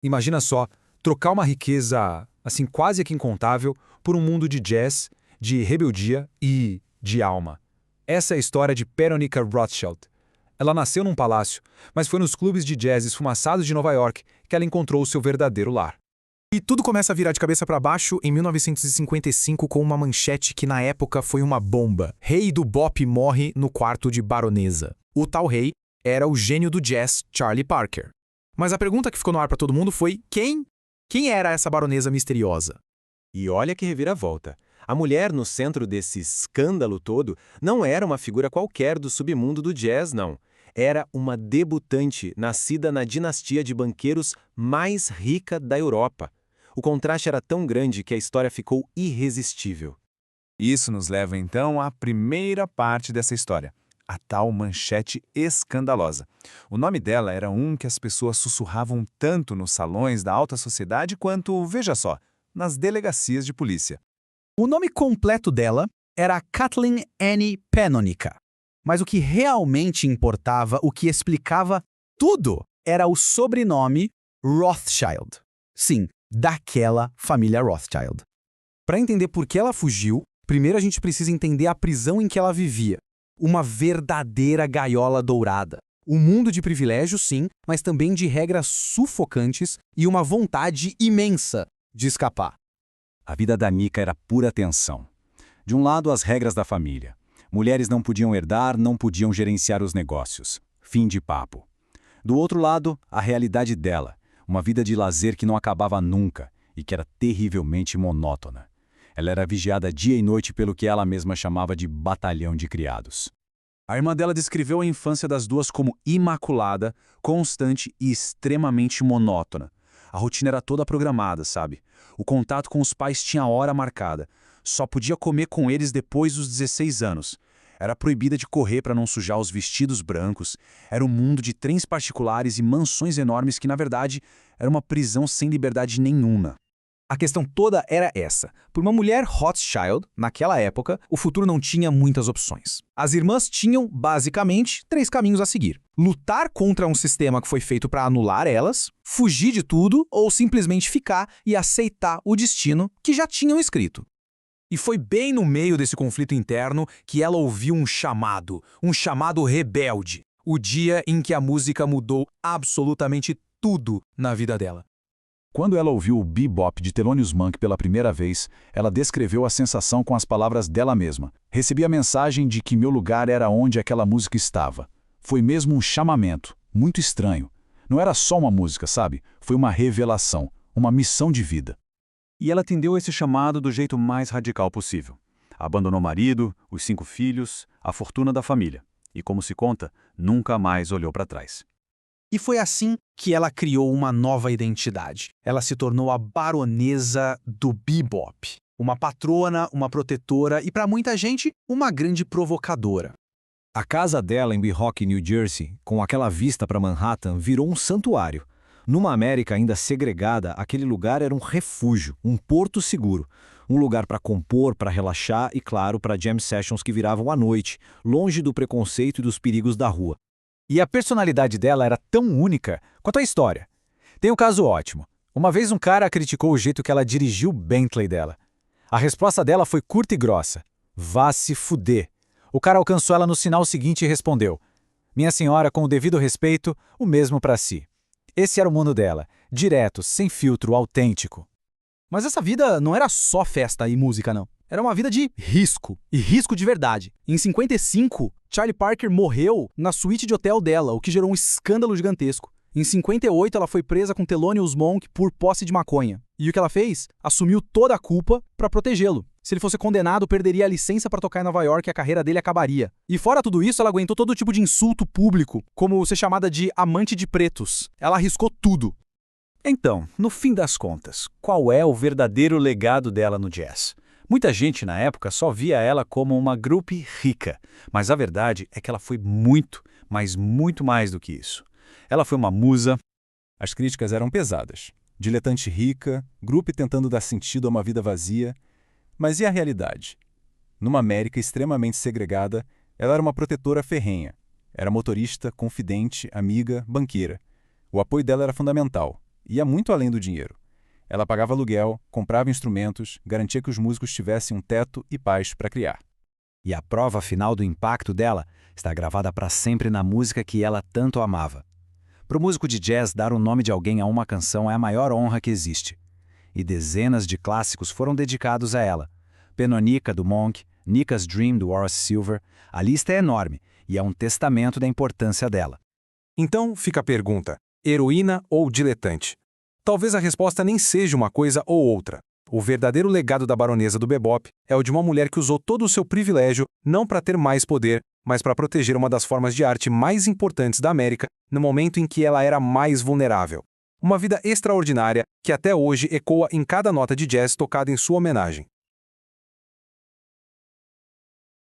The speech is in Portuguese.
Imagina só, trocar uma riqueza, assim, quase que incontável, por um mundo de jazz, de rebeldia e de alma. Essa é a história de Veronica Rothschild. Ela nasceu num palácio, mas foi nos clubes de jazz esfumaçados de Nova York que ela encontrou o seu verdadeiro lar. E tudo começa a virar de cabeça para baixo em 1955 com uma manchete que na época foi uma bomba. Rei do bop morre no quarto de baronesa. O tal rei era o gênio do jazz Charlie Parker. Mas a pergunta que ficou no ar para todo mundo foi quem? Quem era essa baronesa misteriosa? E olha que reviravolta. A mulher no centro desse escândalo todo não era uma figura qualquer do submundo do jazz, não. Era uma debutante nascida na dinastia de banqueiros mais rica da Europa. O contraste era tão grande que a história ficou irresistível. Isso nos leva então à primeira parte dessa história, a tal manchete escandalosa. O nome dela era um que as pessoas sussurravam tanto nos salões da alta sociedade quanto, veja só, nas delegacias de polícia. O nome completo dela era Kathleen Anne Panonica. Mas o que realmente importava, o que explicava tudo, era o sobrenome Rothschild. Sim, daquela família Rothschild. Para entender por que ela fugiu, primeiro a gente precisa entender a prisão em que ela vivia. Uma verdadeira gaiola dourada. Um mundo de privilégios, sim, mas também de regras sufocantes e uma vontade imensa de escapar. A vida da Nika era pura tensão. De um lado, as regras da família. Mulheres não podiam herdar, não podiam gerenciar os negócios. Fim de papo. Do outro lado, a realidade dela. Uma vida de lazer que não acabava nunca e que era terrivelmente monótona. Ela era vigiada dia e noite pelo que ela mesma chamava de batalhão de criados. A irmã dela descreveu a infância das duas como imaculada, constante e extremamente monótona. A rotina era toda programada, sabe? O contato com os pais tinha a hora marcada. Só podia comer com eles depois dos 16 anos. Era proibida de correr para não sujar os vestidos brancos. Era um mundo de trens particulares e mansões enormes que, na verdade, era uma prisão sem liberdade nenhuma. A questão toda era essa. Por uma mulher Rothschild, naquela época, o futuro não tinha muitas opções. As irmãs tinham, basicamente, 3 caminhos a seguir. Lutar contra um sistema que foi feito para anular elas, fugir de tudo ou simplesmente ficar e aceitar o destino que já tinham escrito. E foi bem no meio desse conflito interno que ela ouviu um chamado rebelde. O dia em que a música mudou absolutamente tudo na vida dela. Quando ela ouviu o bebop de Thelonious Monk pela primeira vez, ela descreveu a sensação com as palavras dela mesma. Recebi a mensagem de que meu lugar era onde aquela música estava. Foi mesmo um chamamento, muito estranho. Não era só uma música, sabe? Foi uma revelação, uma missão de vida. E ela atendeu esse chamado do jeito mais radical possível. Abandonou o marido, os 5 filhos, a fortuna da família. E, como se conta, nunca mais olhou para trás. E foi assim que ela criou uma nova identidade. Ela se tornou a baronesa do bebop. Uma patrona, uma protetora e, para muita gente, uma grande provocadora. A casa dela em Weehawken, New Jersey, com aquela vista para Manhattan, virou um santuário. Numa América ainda segregada, aquele lugar era um refúgio, um porto seguro. Um lugar para compor, para relaxar e, claro, para jam sessions que viravam à noite, longe do preconceito e dos perigos da rua. E a personalidade dela era tão única quanto a história. Tem um caso ótimo. Uma vez um cara criticou o jeito que ela dirigiu o Bentley dela. A resposta dela foi curta e grossa. Vá se fuder. O cara alcançou ela no sinal seguinte e respondeu: minha senhora, com o devido respeito, o mesmo para si. Esse era o mundo dela, direto, sem filtro, autêntico. Mas essa vida não era só festa e música, não. Era uma vida de risco, e risco de verdade. Em 55, Charlie Parker morreu na suíte de hotel dela, o que gerou um escândalo gigantesco. Em 58, ela foi presa com Thelonious Monk por posse de maconha. E o que ela fez? Assumiu toda a culpa para protegê-lo. Se ele fosse condenado, perderia a licença para tocar em Nova York e a carreira dele acabaria. E fora tudo isso, ela aguentou todo tipo de insulto público, como ser chamada de amante de pretos. Ela arriscou tudo. Então, no fim das contas, qual é o verdadeiro legado dela no jazz? Muita gente na época só via ela como uma groupie rica, mas a verdade é que ela foi muito, mas muito mais do que isso. Ela foi uma musa. As críticas eram pesadas. Diletante rica, groupie tentando dar sentido a uma vida vazia. Mas e a realidade? Numa América extremamente segregada, ela era uma protetora ferrenha. Era motorista, confidente, amiga, banqueira. O apoio dela era fundamental. ia muito além do dinheiro. Ela pagava aluguel, comprava instrumentos, garantia que os músicos tivessem um teto e paz para criar. E a prova final do impacto dela está gravada para sempre na música que ela tanto amava. Para o músico de jazz, dar o nome de alguém a uma canção é a maior honra que existe. E dezenas de clássicos foram dedicados a ela. Penonica, do Monk, Nika's Dream, do Horace Silver. A lista é enorme e é um testamento da importância dela. Então fica a pergunta: heroína ou diletante? Talvez a resposta nem seja uma coisa ou outra. O verdadeiro legado da baronesa do bebop é o de uma mulher que usou todo o seu privilégio não para ter mais poder, mas para proteger uma das formas de arte mais importantes da América no momento em que ela era mais vulnerável. Uma vida extraordinária que até hoje ecoa em cada nota de jazz tocada em sua homenagem.